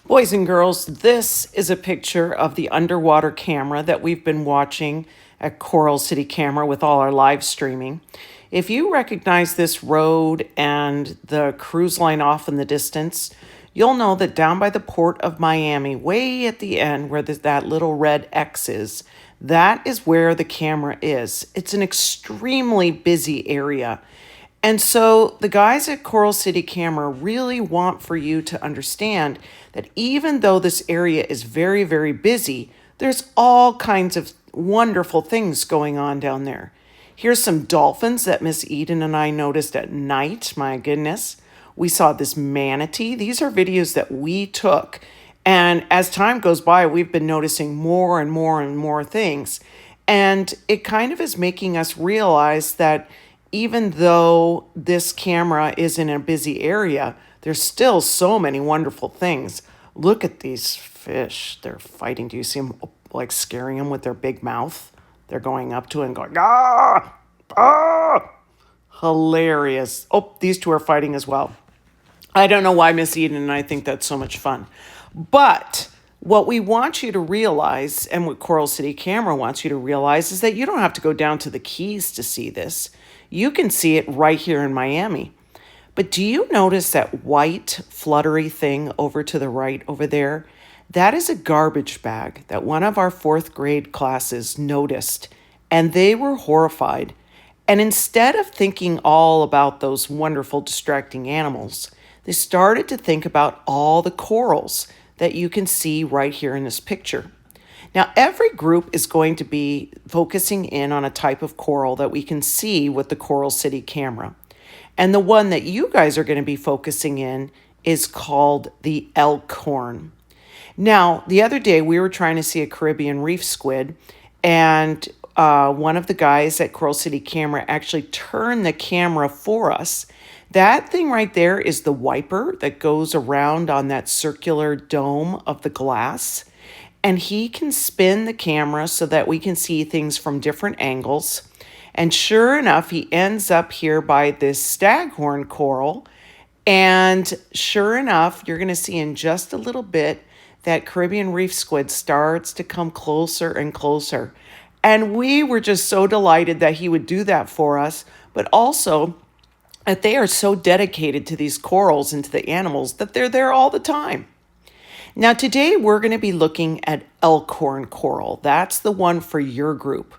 Boys and girls, this is a picture of the underwater camera that we've been watching at Coral City Camera with all our live streaming. If you recognize this road and the cruise line off in the distance, you'll know that down by the port of Miami, way at the end where that little red X is, that is where the camera is. It's an extremely busy area. And so the guys at Coral City Camera really want for you to understand that even though this area is very, very busy, there's all kinds of wonderful things going on down there. Here's some dolphins that Miss Eden and I noticed at night. My goodness. We saw this manatee. These are videos that we took. And as time goes by, we've been noticing more and more and more things. And it kind of is making us realize that even though this camera is in a busy area, there's still so many wonderful things. Look at these fish. They're fighting. Do you see them like scaring them with their big mouth? They're going up to it and going, ah, ah. Hilarious. Oh, these two are fighting as well. I don't know why Miss Eden and I think that's so much fun. But what we want you to realize, and what Coral City Camera wants you to realize, is that you don't have to go down to the Keys to see this. You can see it right here in Miami. But do you notice that white fluttery thing over to the right over there? That is a garbage bag that one of our fourth grade classes noticed, and they were horrified. And instead of thinking all about those wonderful distracting animals, they started to think about all the corals that you can see right here in this picture. Now, every group is going to be focusing in on a type of coral that we can see with the Coral City Camera. And the one that you guys are going to be focusing in is called the Elkhorn. Now, the other day we were trying to see a Caribbean reef squid, and one of the guys at Coral City Camera actually turned the camera for us. That thing right there is the wiper that goes around on that circular dome of the glass. And he can spin the camera so that we can see things from different angles. And sure enough, he ends up here by this staghorn coral. And sure enough, you're going to see in just a little bit that Caribbean reef squid starts to come closer and closer. And we were just so delighted that he would do that for us, but also that they are so dedicated to these corals and to the animals that they're there all the time. Now, today we're going to be looking at Elkhorn coral. That's the one for your group.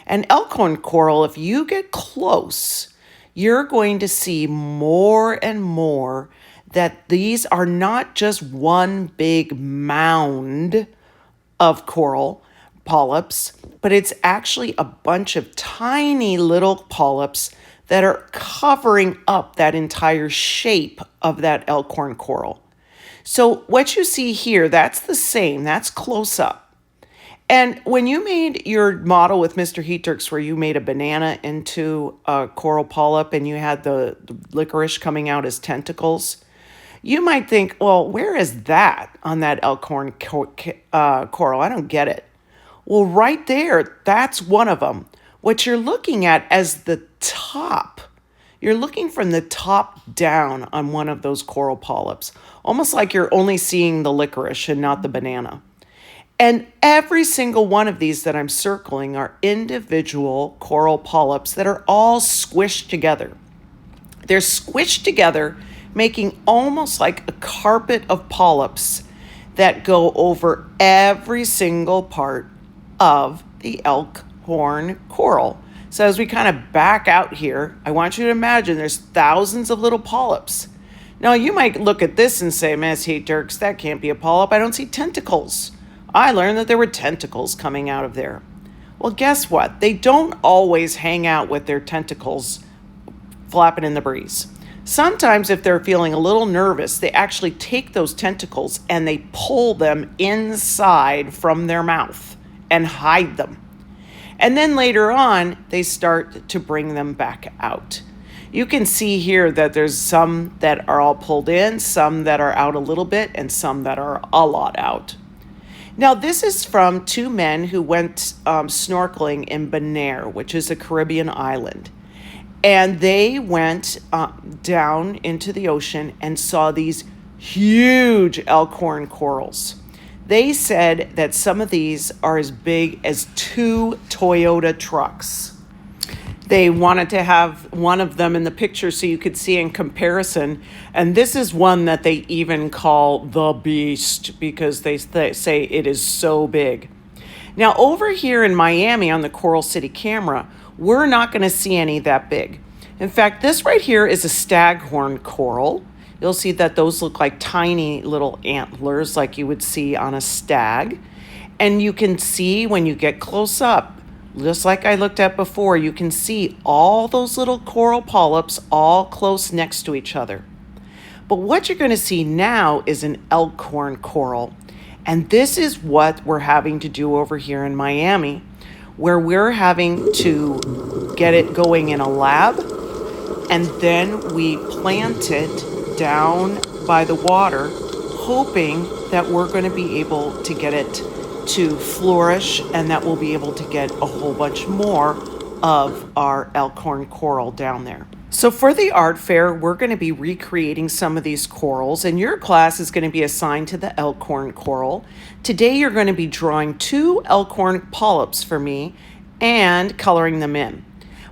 And Elkhorn coral, if you get close, you're going to see more and more that these are not just one big mound of coral polyps, but it's actually a bunch of tiny little polyps that are covering up that entire shape of that Elkhorn coral. So what you see here, that's the same, that's close up. And when you made your model with Mr. Heaturks, where you made a banana into a coral polyp and you had the licorice coming out as tentacles, you might think, well, where is that on that Elkhorn coral? I don't get it. Well, right there, that's one of them. What you're looking at as the top, you're looking from the top down on one of those coral polyps, almost like you're only seeing the licorice and not the banana. And every single one of these that I'm circling are individual coral polyps that are all squished together. They're squished together, making almost like a carpet of polyps that go over every single part of the Elkhorn coral. So as we kind of back out here, I want you to imagine there's thousands of little polyps. Now, you might look at this and say, Miss Heaturks, that can't be a polyp. I don't see tentacles. I learned that there were tentacles coming out of there. Well, guess what? They don't always hang out with their tentacles flapping in the breeze. Sometimes if they're feeling a little nervous, they actually take those tentacles and they pull them inside from their mouth and hide them. And then later on, they start to bring them back out. You can see here that there's some that are all pulled in, some that are out a little bit, and some that are a lot out. Now, this is from two men who went snorkeling in Bonaire, which is a Caribbean island. And they went down into the ocean and saw these huge Elkhorn corals. They said that some of these are as big as 2 Toyota trucks. They wanted to have one of them in the picture so you could see in comparison. And this is one that they even call the beast because they say it is so big. Now, over here in Miami on the Coral City camera, we're not going to see any that big. In fact, this right here is a staghorn coral. You'll see that those look like tiny little antlers like you would see on a stag. And you can see when you get close up, just like I looked at before, you can see all those little coral polyps all close next to each other. But what you're going to see now is an Elkhorn coral. And this is what we're having to do over here in Miami, where we're having to get it going in a lab, and then we plant it down by the water, hoping that we're going to be able to get it to flourish and that we'll be able to get a whole bunch more of our Elkhorn coral down there. So for the art fair, we're going to be recreating some of these corals, and your class is going to be assigned to the Elkhorn coral. Today you're going to be drawing 2 Elkhorn polyps for me and coloring them in.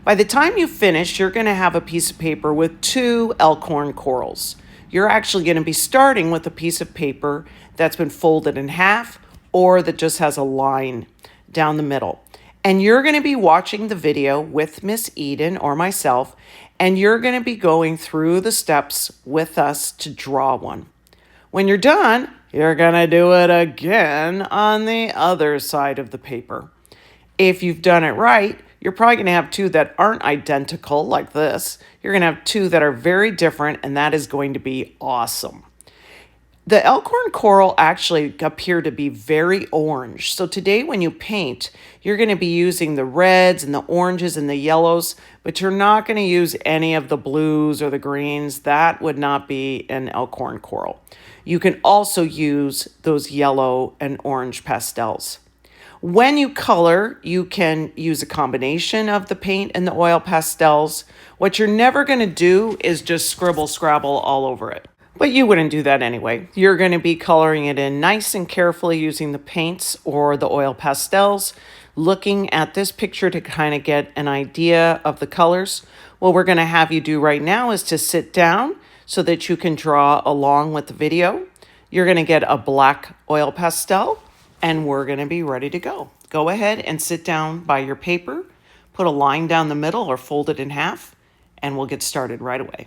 By the time you finish, you're going to have a piece of paper with 2 Elkhorn corals. You're actually going to be starting with a piece of paper that's been folded in half or that just has a line down the middle. And you're going to be watching the video with Miss Eden or myself, and you're going to be going through the steps with us to draw one. When you're done, you're going to do it again on the other side of the paper. If you've done it right, you're probably going to have 2 that aren't identical like this. You're going to have 2 that are very different, and that is going to be awesome. The Elkhorn coral actually appear to be very orange. So today when you paint, you're going to be using the reds and the oranges and the yellows, but you're not going to use any of the blues or the greens. That would not be an Elkhorn coral. You can also use those yellow and orange pastels. When you color, you can use a combination of the paint and the oil pastels. What you're never going to do is just scribble scrabble all over it. But you wouldn't do that anyway. You're going to be coloring it in nice and carefully using the paints or the oil pastels, looking at this picture to kind of get an idea of the colors. What we're going to have you do right now is to sit down so that you can draw along with the video. You're going to get a black oil pastel, and we're going to be ready to go. Go ahead and sit down by your paper, put a line down the middle or fold it in half, and we'll get started right away.